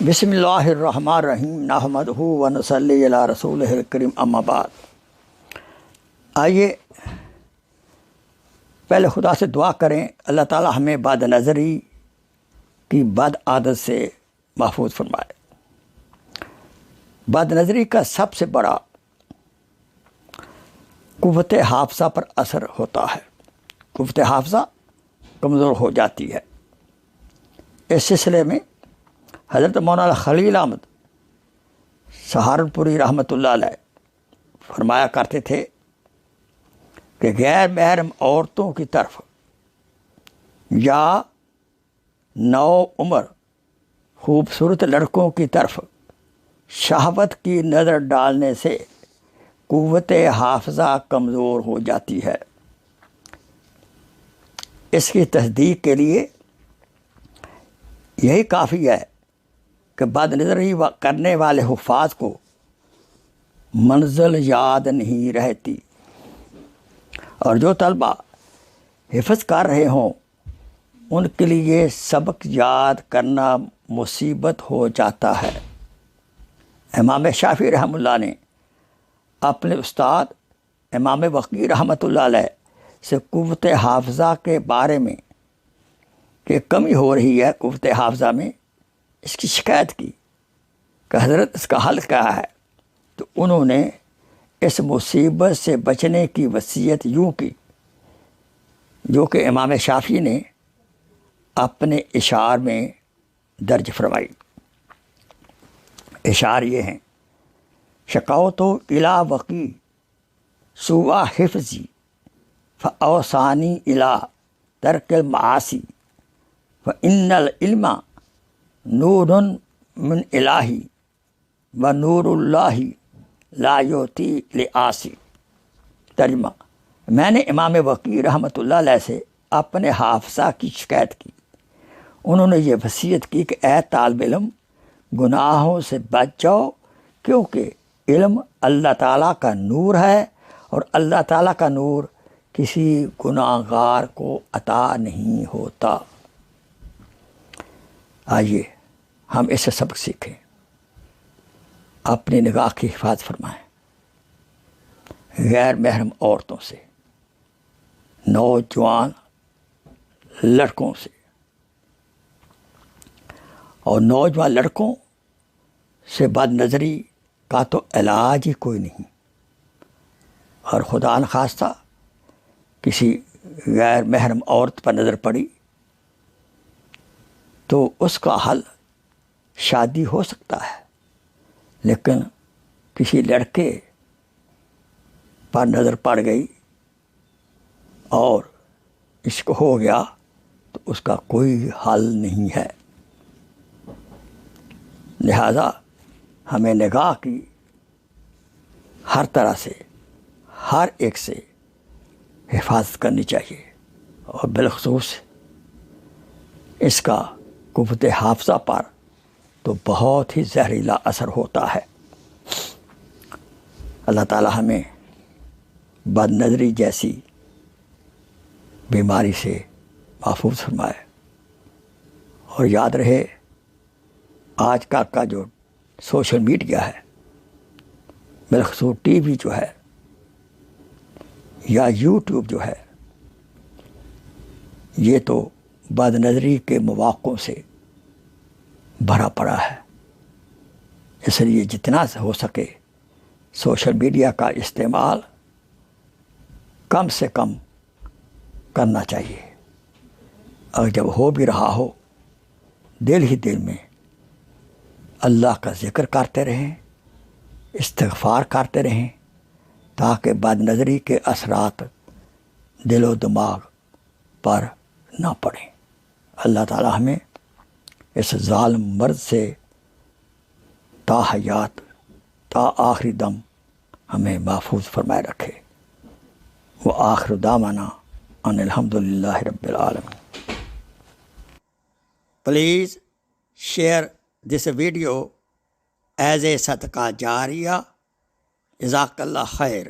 بسم اللہ الرحمن الرحیم نحمدہ و نصلی علی رسولہ الکریم اما بعد۔ آئیے پہلے خدا سے دعا کریں اللہ تعالی ہمیں بد نظری کی بد عادت سے محفوظ فرمائے۔ بد نظری کا سب سے بڑا قوت حافظہ پر اثر ہوتا ہے۔ قوت حافظہ کمزور ہو جاتی ہے۔ اس سلسلے میں حضرت مولانا خلیل احمد سہارنپوری رحمۃ اللہ علیہ فرمایا کرتے تھے کہ غیر محرم عورتوں کی طرف یا نو عمر خوبصورت لڑکوں کی طرف شہوت کی نظر ڈالنے سے قوت حافظہ کمزور ہو جاتی ہے۔ اس کی تصدیق کے لیے یہی کافی ہے کہ بد نظری کرنے والے حفاظ کو منزل یاد نہیں رہتی، اور جو طلبہ حفظ کر رہے ہوں ان کے لیے سبق یاد کرنا مصیبت ہو جاتا ہے۔ امام شافعی رحمہ اللہ نے اپنے استاد امام وقی رحمۃ اللہ علیہ سے قوت حافظہ کے بارے میں کہ کمی ہو رہی ہے قوت حافظہ میں، اس کی شکایت کی کہ حضرت اس کا حل کیا ہے، تو انہوں نے اس مصیبت سے بچنے کی وصیت یوں کی جو کہ امام شافعی نے اپنے اشعار میں درج فرمائی۔ اشعار یہ ہیں: شکوت الی وقی سوء حفظی فاوصانی الی ترک المعاصی فإن العلم نور من الہی و نور اللہ لا یؤتی لعاصی۔ ترجمہ: میں نے امام وقی رحمۃ اللہ علیہ سے اپنے حافظہ کی شکایت کی۔ انہوں نے یہ وصیت کی کہ اے طالب علم، گناہوں سے بچ جاؤ، کیونکہ علم اللہ تعالیٰ کا نور ہے، اور اللہ تعالیٰ کا نور کسی گناہ گار کو عطا نہیں ہوتا۔ آئیے ہم اس سے سبق سیکھیں، اپنی نگاہ کی حفاظت فرمائیں غیر محرم عورتوں سے، نوجوان لڑکوں سے، اور نوجوان لڑکوں سے بد نظری کا تو علاج ہی کوئی نہیں، اور خدا نخواستہ کسی غیر محرم عورت پر نظر پڑی تو اس کا حل شادی ہو سکتا ہے، لیکن کسی لڑکے پر نظر پڑ گئی اور عشق ہو گیا تو اس کا کوئی حل نہیں ہے۔ لہذا ہمیں نگاہ کی ہر طرح سے ہر ایک سے حفاظت کرنی چاہیے، اور بالخصوص اس کا قوت حافظہ پر تو بہت ہی زہریلا اثر ہوتا ہے۔ اللہ تعالی ہمیں بد نظری جیسی بیماری سے محفوظ فرمائے، اور یاد رہے آج کا جو سوشل میڈیا ہے، بالخصوص ٹی وی جو ہے یا یوٹیوب جو ہے، یہ تو بد نظری کے مواقعوں سے بھرا پڑا ہے۔ اس لیے جتنا ہو سکے سوشل میڈیا کا استعمال کم سے کم کرنا چاہیے، اور جب ہو بھی رہا ہو دل ہی دل میں اللہ کا ذکر کرتے رہیں، استغفار کرتے رہیں، تاکہ بد نظری کے اثرات دل و دماغ پر نہ پڑیں۔ اللہ تعالی ہمیں اس ظالم مرض سے تا حیات تا آخری دم ہمیں محفوظ فرمائے رکھے۔ وآخر دعوانا ان الحمد للہ رب العالمین۔ Please share this video as a صدقہ جاریہ۔ جزاک اللہ خیر۔